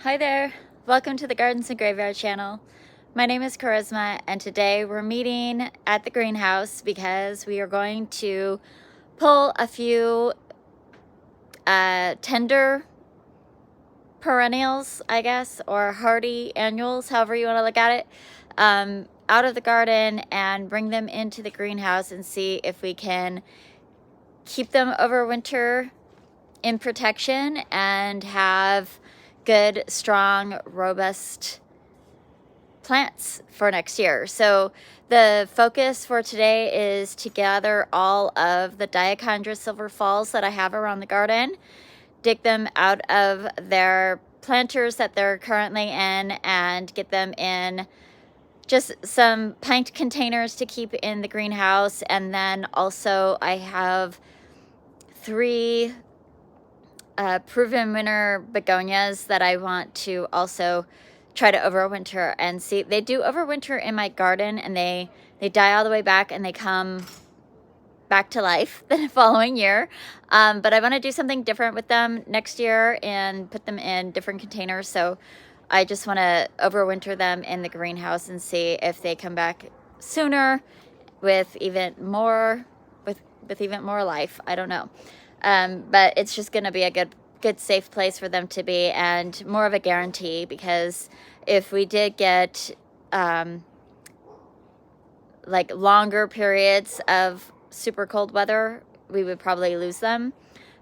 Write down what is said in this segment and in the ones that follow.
Hi there, welcome to the Gardens and Graveyard channel. My name is Charisma and today we're meeting at the greenhouse because we are going to pull a few tender perennials, I guess, or hardy annuals, however you want to look at it, out of the garden and bring them into the greenhouse and see if we can keep them over winter in protection and have good, strong, robust plants for next year. So the focus for today is to gather all of the Dichondra silver falls that I have around the garden, dig them out of their planters that they're currently in, and get them in just some pint containers to keep in the greenhouse. And then also I have 3 proven winter begonias that I want to also try to overwinter and see. They do overwinter in my garden and they die all the way back and they come back to life the following year. But I want to do something different with them next year and put them in different containers. So I just want to overwinter them in the greenhouse and see if they come back sooner with even more even more life. I don't know. But it's just going to be a good safe place for them to be and more of a guarantee, because if we did get like longer periods of super cold weather, we would probably lose them.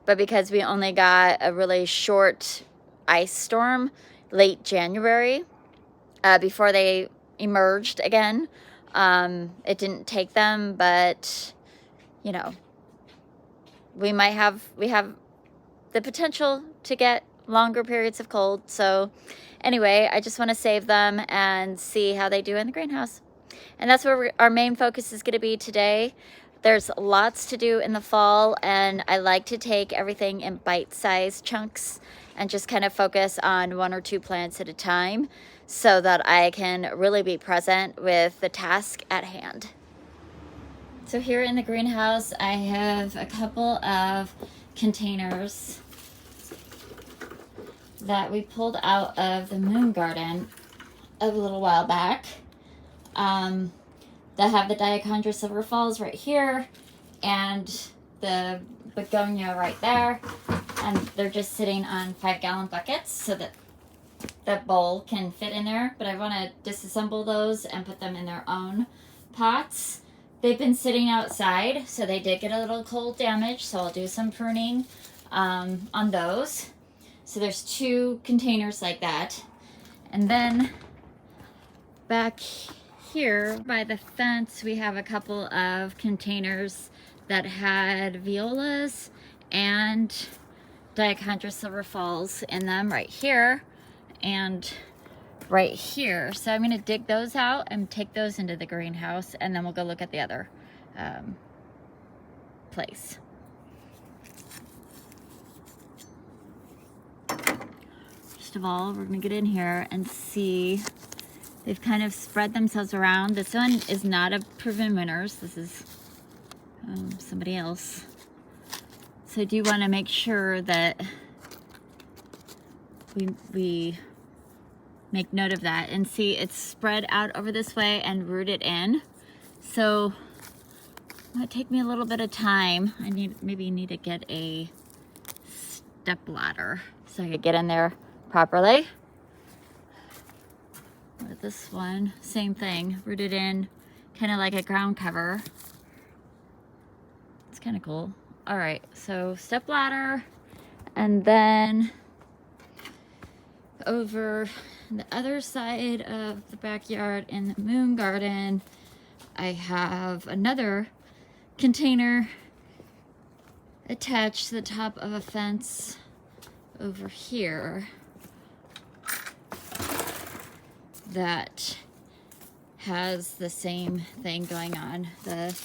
But because we only got a really short ice storm late January before they emerged again, it didn't take them, but you know, we have the potential to get longer periods of cold. So anyway, I just want to save them and see how they do in the greenhouse. And that's where our main focus is going to be today. There's lots to do in the fall, and I like to take everything in bite-sized chunks and just kind of focus on 1 or 2 plants at a time so that I can really be present with the task at hand. So here in the greenhouse, I have a couple of containers that we pulled out of the moon garden a little while back that have the Dichondra silver falls right here and the begonia right there, and they're just sitting on 5-gallon buckets so that the bowl can fit in there. But I want to disassemble those and put them in their own pots. They've been sitting outside, so they did get a little cold damage, so I'll do some pruning on those. So there's 2 containers like that. And then back here by the fence, we have a couple of containers that had violas and Dichondra silver falls in them right here and right here. So I'm going to dig those out and take those into the greenhouse, and then we'll go look at the other place. First of all, we're going to get in here and see. They've kind of spread themselves around. This one is not a proven winners. This is somebody else. So I do want to make sure that we make note of that and see it's spread out over this way and rooted in. So it might take me a little bit of time. I maybe need to get a step ladder so I could get in there properly. With this one, same thing, rooted in kind of like a ground cover. It's kind of cool. All right, so step ladder, and then over the other side of the backyard in the moon garden, I have another container attached to the top of a fence over here that has the same thing going on. The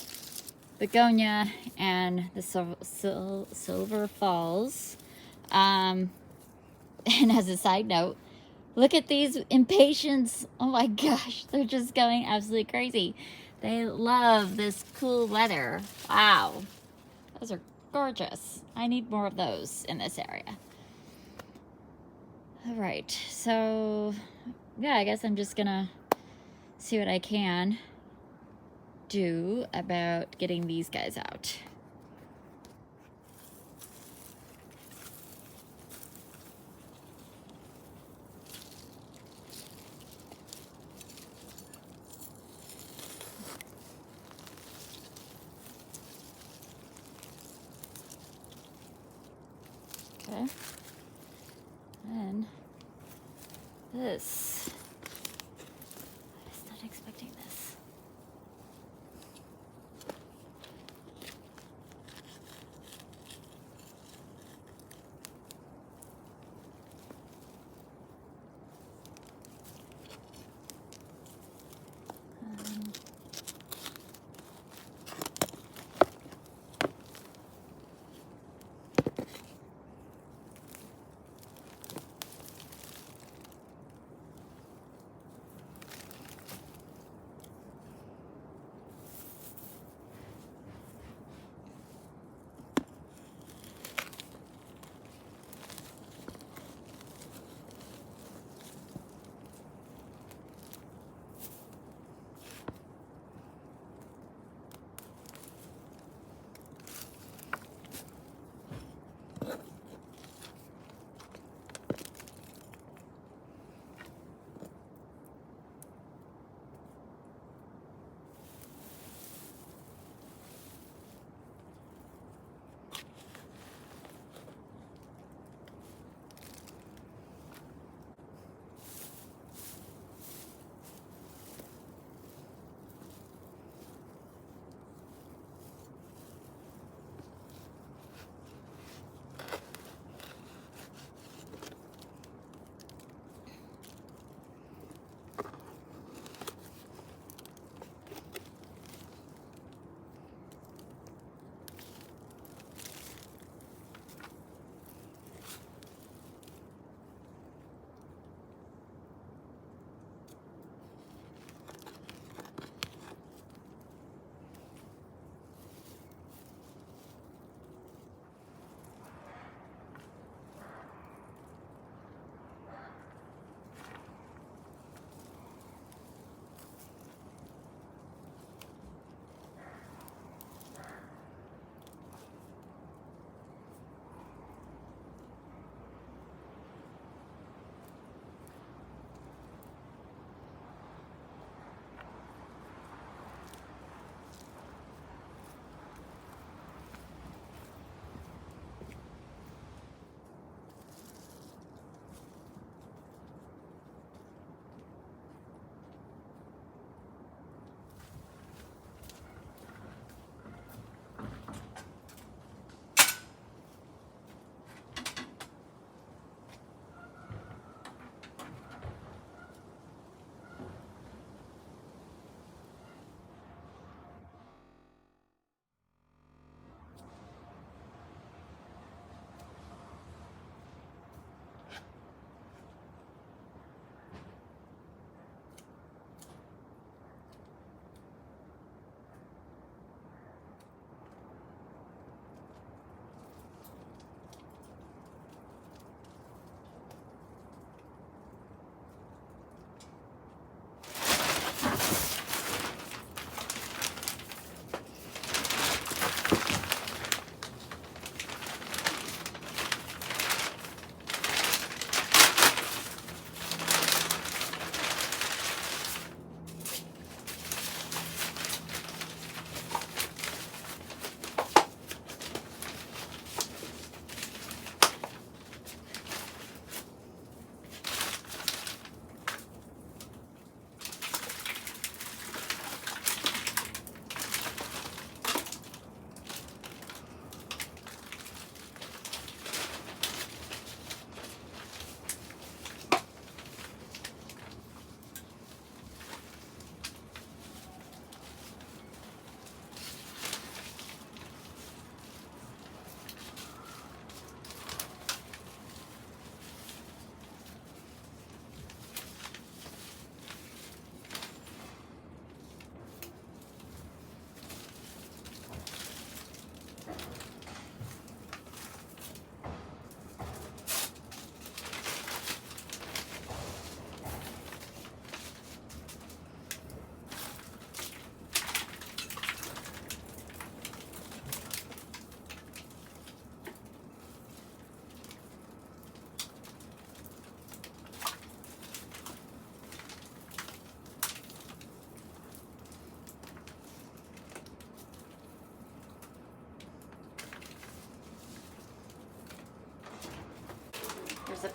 begonia and the silver falls. And as a side note, look at these impatiens. Oh my gosh, they're just going absolutely crazy. They love this cool weather. Wow, those are gorgeous. I need more of those in this area. All right, so yeah, I guess I'm just gonna see what I can do about getting these guys out. Okay, and this, I was not expecting this.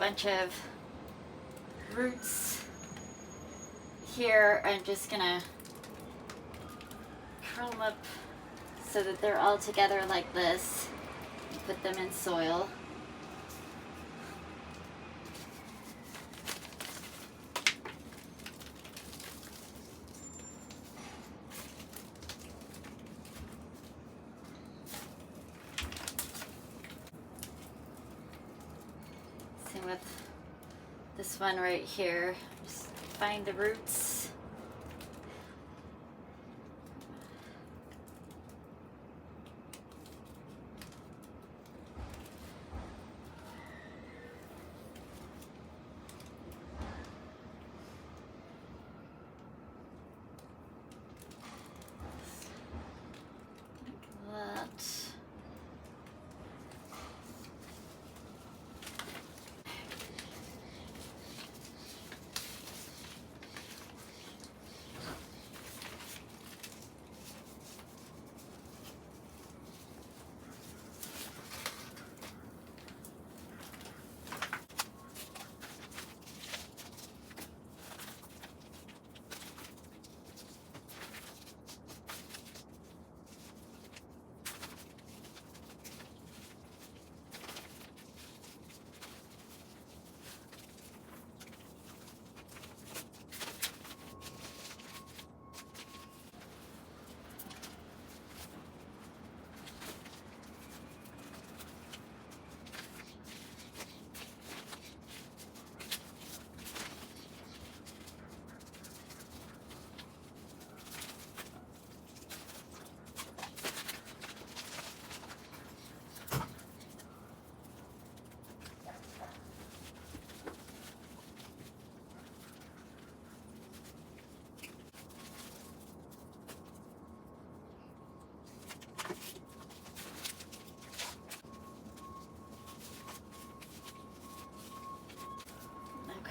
bunch of roots here. I'm just gonna curl them up so that they're all together like this. Put them in soil. Same with this one right here. Just find the roots.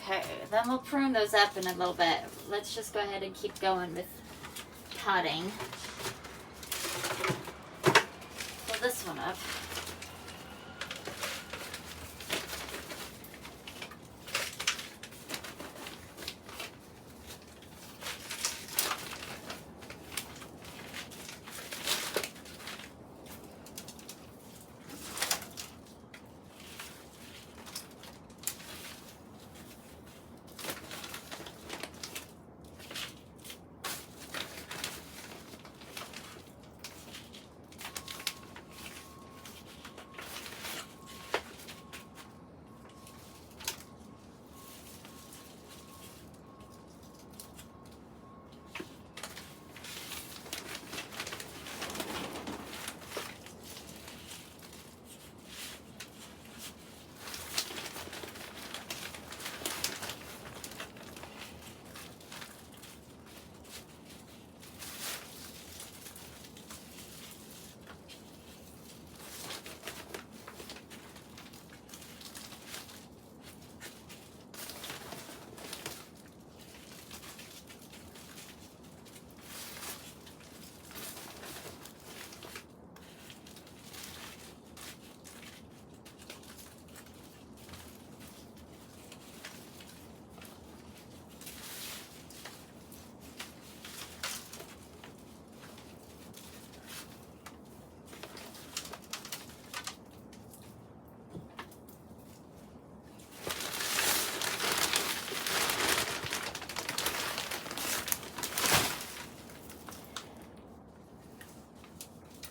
Okay, then we'll prune those up in a little bit. Let's just go ahead and keep going with potting. Pull this one up.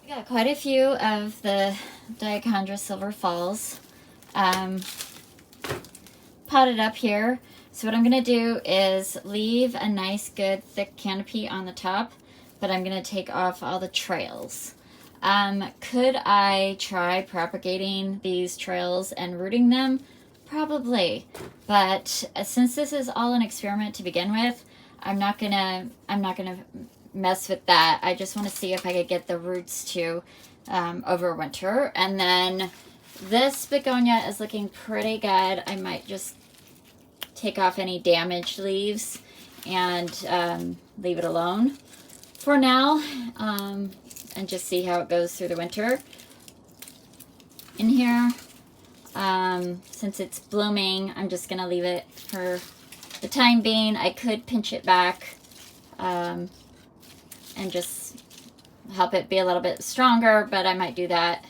Got quite a few of the Dichondra Silver Falls potted up here. So what I'm going to do is leave a nice good thick canopy on the top, but I'm going to take off all the trails. Could I try propagating these trails and rooting them? Probably, but since this is all an experiment to begin with, I'm not gonna mess with that. I just want to see if I could get the roots to overwinter. And then this begonia is looking pretty good. I might just take off any damaged leaves and leave it alone for now, and just see how it goes through the winter. In here, Since it's blooming, I'm just going to leave it for the time being. I could pinch it back and just help it be a little bit stronger, but I might do that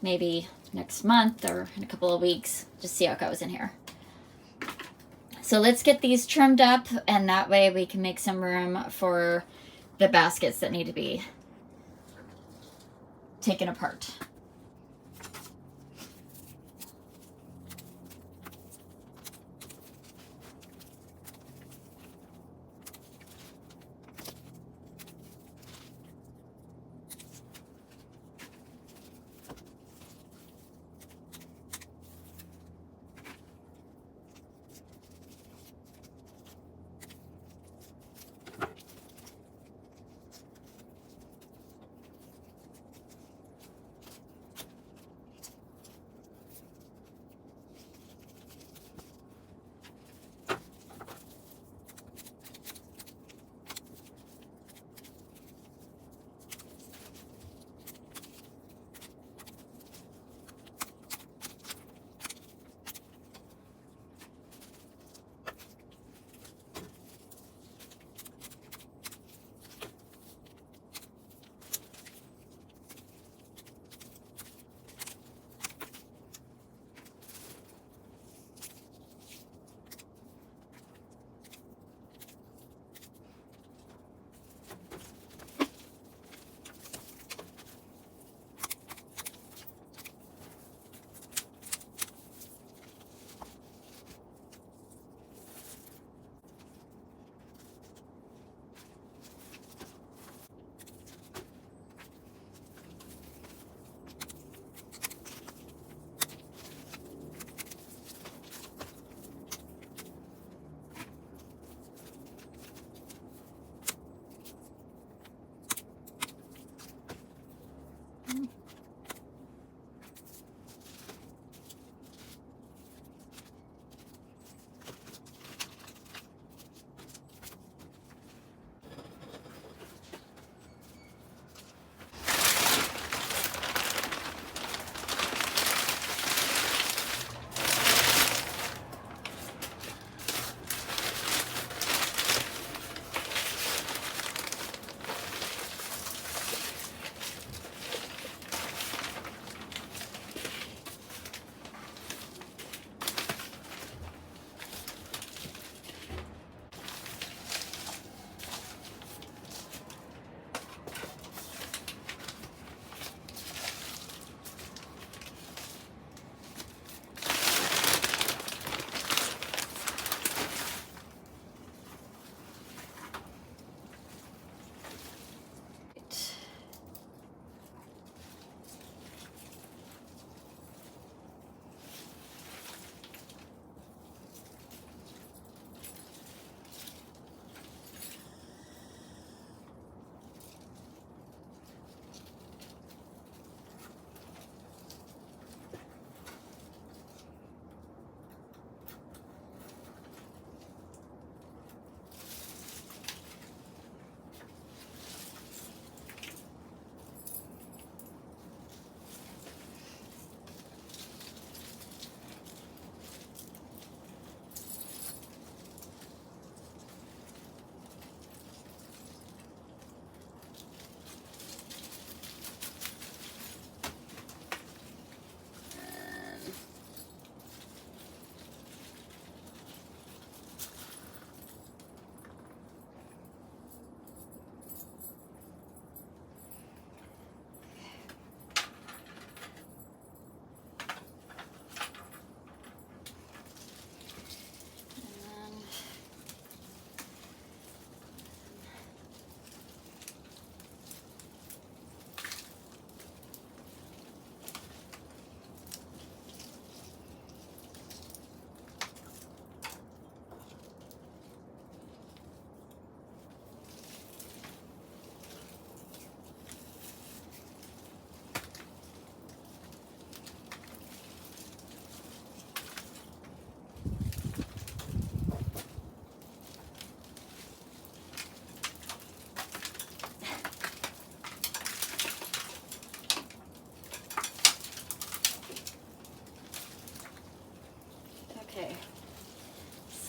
maybe next month or in a couple of weeks. Just see how it goes in here. So let's get these trimmed up, and that way we can make some room for the baskets that need to be taken apart.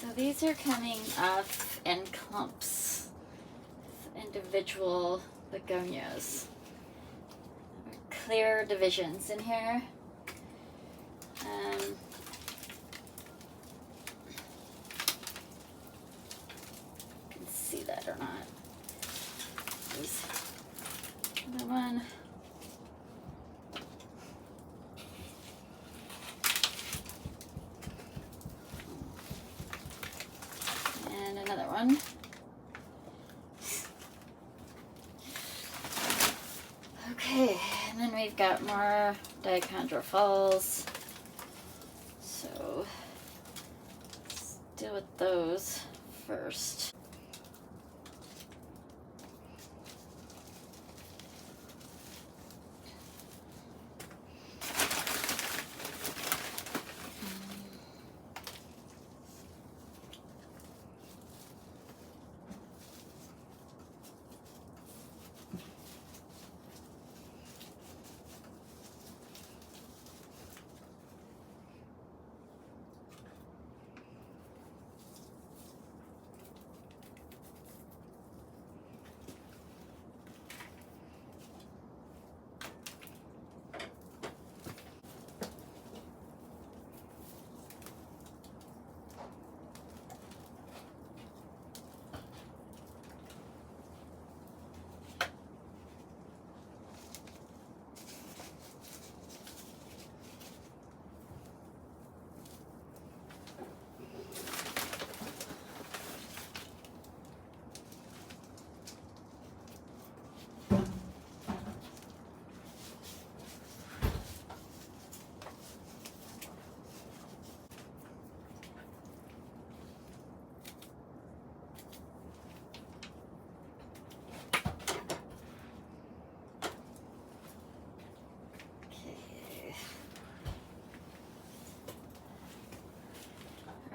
So these are coming up in clumps, individual begonias. Clear divisions in here. You can see that or not. There's another one. And another one. Okay, and then we've got more Dichondra falls. So let's deal with those first.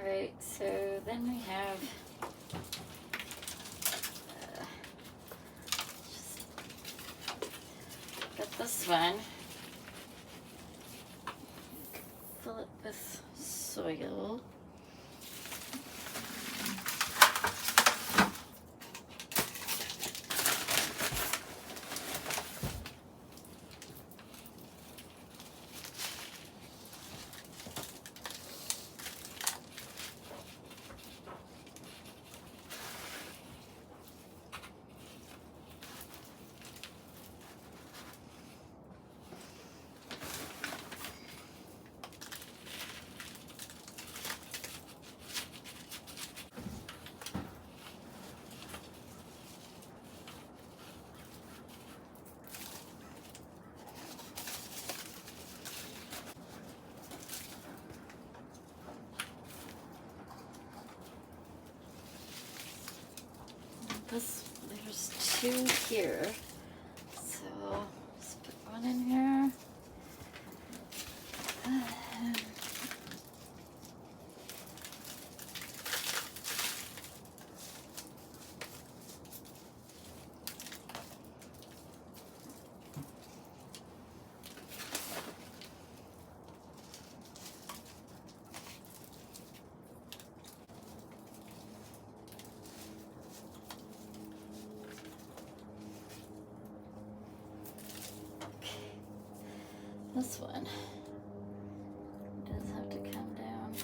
Alright, so then we have got this one. Fill it with soil. There's two here, so let's put one in here. This one does have to come down.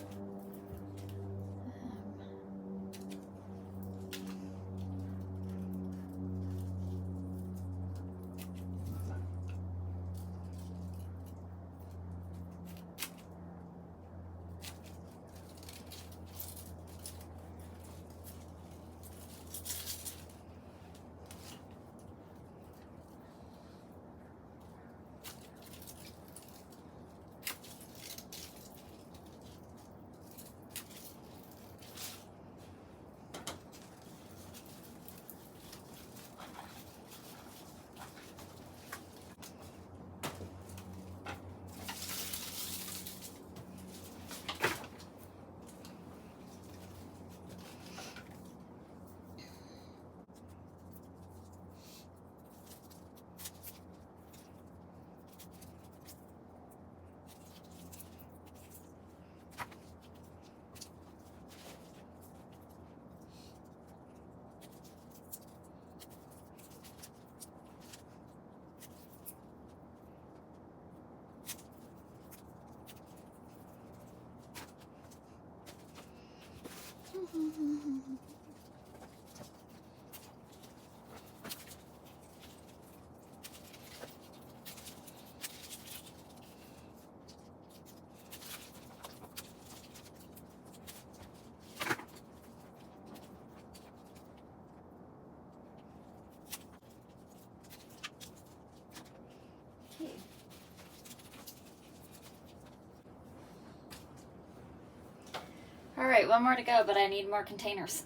All right, one more to go, but I need more containers.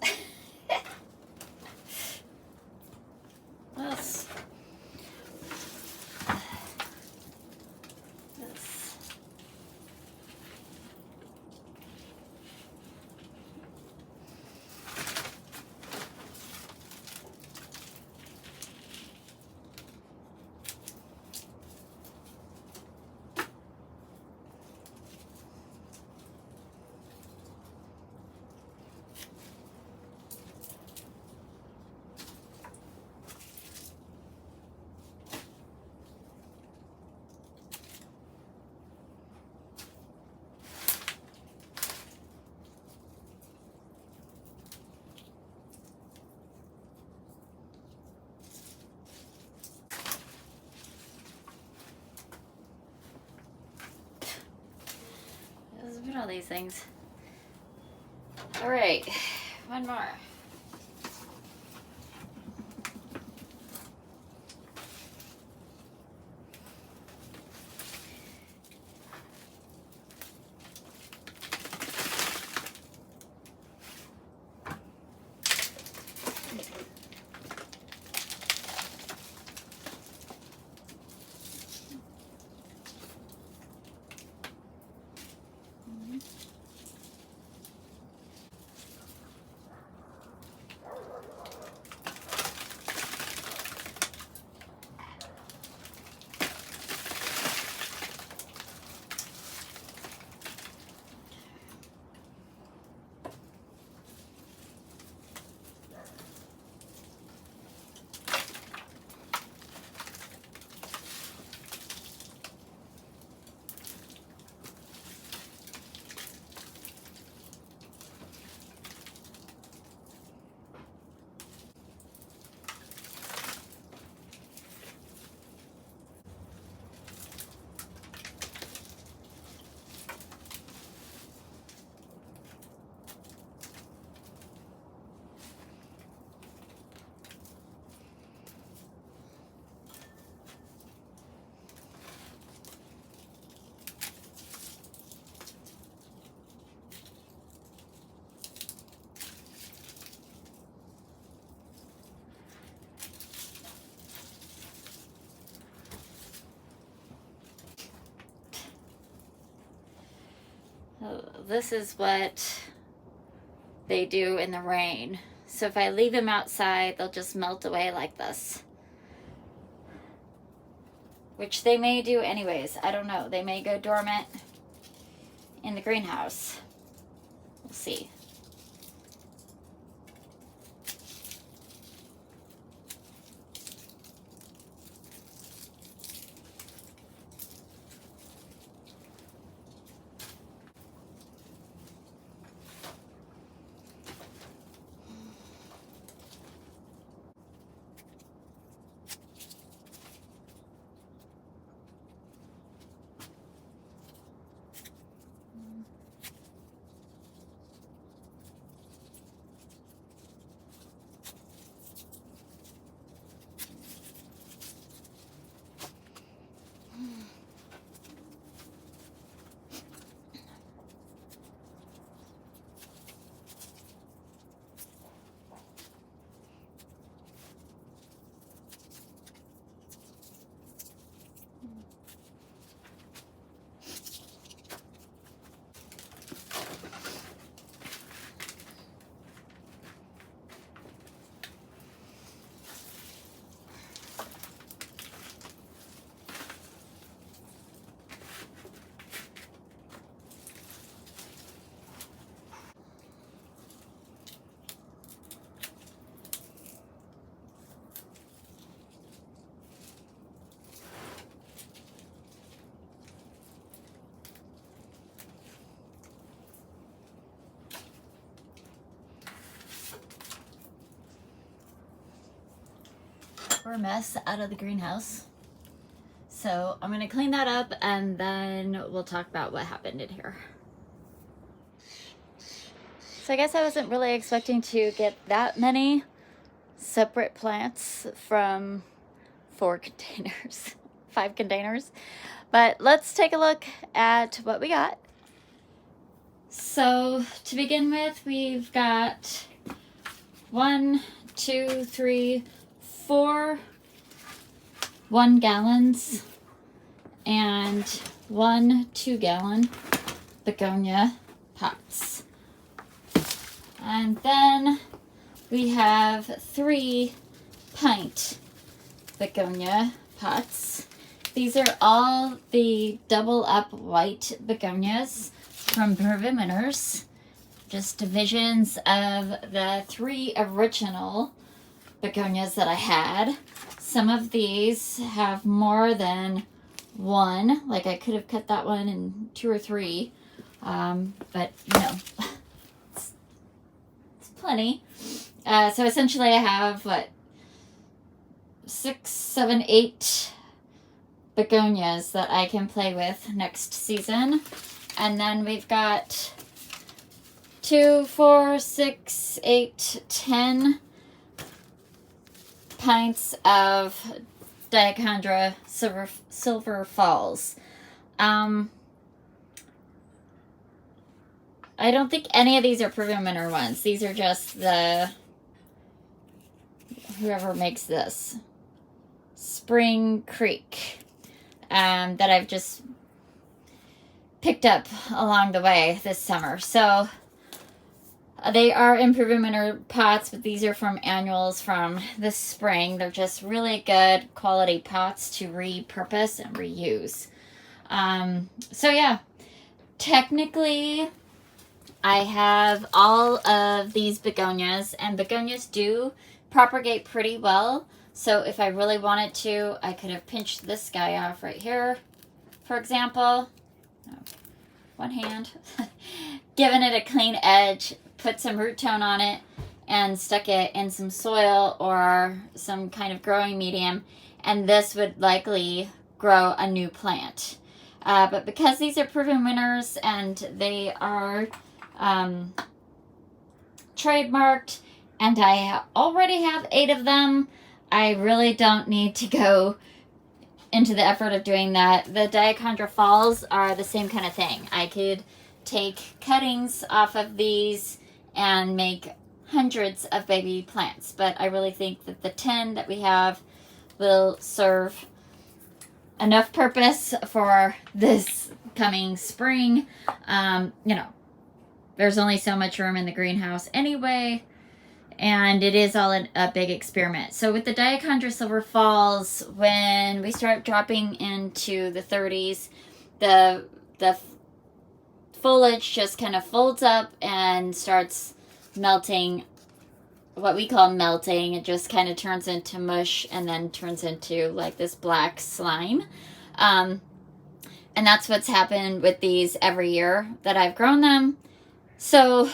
This. Look at all these things. All right, one more. This is what they do in the rain. So if I leave them outside, they'll just melt away like this. Which they may do anyways. I don't know. They may go dormant in the greenhouse. We'll see. We're a mess out of the greenhouse. So I'm going to clean that up and then we'll talk about what happened in here. So I guess I wasn't really expecting to get that many separate plants from 4 containers, 5 containers. But let's take a look at what we got. So to begin with, we've got 1, 2, 3, 4 1-gallons and 1 2-gallon begonia pots. And then we have 3 pint begonia pots. These are all the double up white begonias from Winners. Just divisions of the 3 original begonias that I had. Some of these have more than 1. Like I could have cut that one in 2 or 3. But you know, it's plenty. So essentially I have 6, 7, 8 begonias that I can play with next season. And then we've got 2, 4, 6, 8, 10 pints of Dichondra Silver Falls. I don't think any of these are proven winner ones. These are just whoever makes this. Spring Creek. That I've just picked up along the way this summer. So they are in proven winner pots, but these are from annuals from this spring. They're just really good quality pots to repurpose and reuse. So yeah, technically I have all of these begonias, and begonias do propagate pretty well. So if I really wanted to, I could have pinched this guy off right here, for example. One hand. Given it a clean edge, put some root tone on it, and stuck it in some soil or some kind of growing medium, and this would likely grow a new plant. But because these are proven winners and they are trademarked, and I already have 8 of them, I really don't need to go into the effort of doing that. The Dichondra Falls are the same kind of thing. I could take cuttings off of these and make hundreds of baby plants, but I really think that the 10 that we have will serve enough purpose for this coming spring. You know, there's only so much room in the greenhouse anyway, and it is all a big experiment. So with the Dichondra Silver Falls, when we start dropping into the 30s, the foliage just kind of folds up and starts melting, what we call melting. It just kind of turns into mush and then turns into like this black slime. And that's what's happened with these every year that I've grown them. So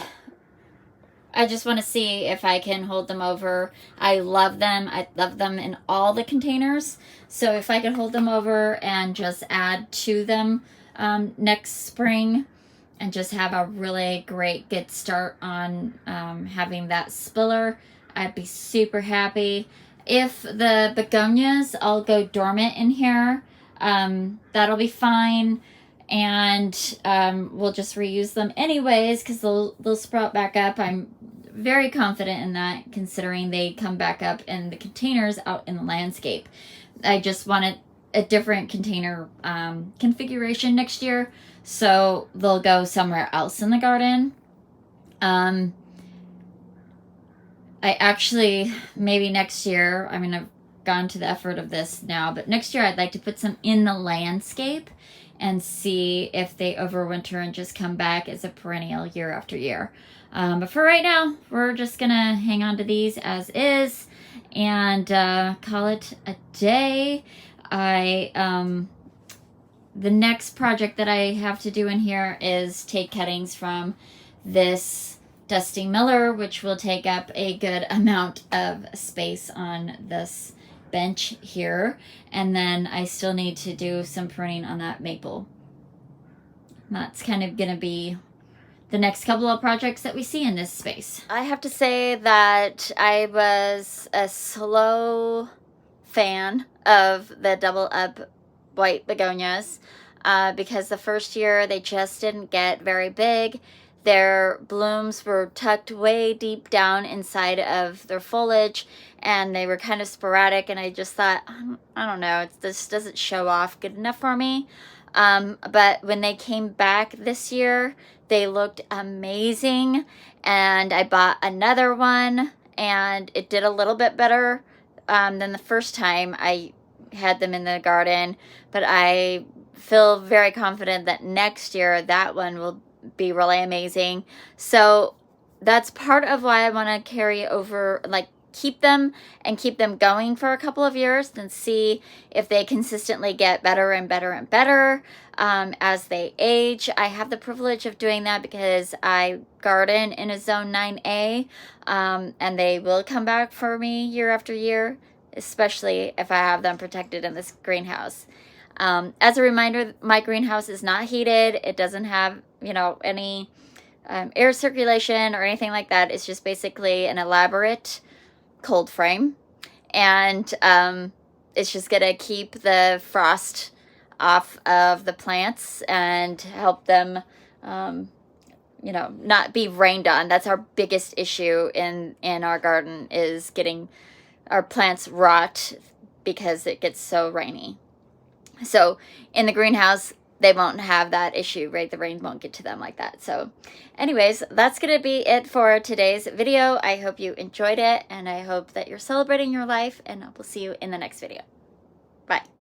I just want to see if I can hold them over. I love them. I love them in all the containers. So if I could hold them over and just add to them next spring and just have a really great good start on having that spiller, I'd be super happy. If the begonias all go dormant in here, that'll be fine. And we'll just reuse them anyways because they'll sprout back up. I'm very confident in that, considering they come back up in the containers out in the landscape. I just wanted a different container configuration next year, so they'll go somewhere else in the garden. I actually, maybe next year, I mean, I've gone to the effort of this now, but next year I'd like to put some in the landscape and see if they overwinter and just come back as a perennial year after year. But for right now, we're just gonna hang on to these as is and call it a day. The next project that I have to do in here is take cuttings from this Dusty Miller, which will take up a good amount of space on this bench here, and then I still need to do some pruning on that maple. That's kind of gonna be the next couple of projects that we see in this space. I have to say that I was a slow fan of the double up white begonias because the first year they just didn't get very big. their blooms were tucked way deep down inside of their foliage, and they were kind of sporadic, and I just thought, I don't know, this doesn't show off good enough for me. But when they came back this year, they looked amazing, and I bought another one, and it did a little bit better than the first time I had them in the garden, but I feel very confident that next year that one will be really amazing. So that's part of why I want to carry over, like, keep them and keep them going for a couple of years and see if they consistently get better and better and better as they age. I have the privilege of doing that because I garden in a zone 9A, and they will come back for me year after year, especially if I have them protected in this greenhouse. As a reminder, my greenhouse is not heated. It doesn't have, any air circulation or anything like that. It's just basically an elaborate cold frame. And it's just going to keep the frost off of the plants and help them, not be rained on. That's our biggest issue in our garden, is getting our plants rot because it gets so rainy. So in the greenhouse, they won't have that issue, right? The rain won't get to them like that. So anyways, that's going to be it for today's video. I hope you enjoyed it, and I hope that you're celebrating your life, and I will see you in the next video. Bye.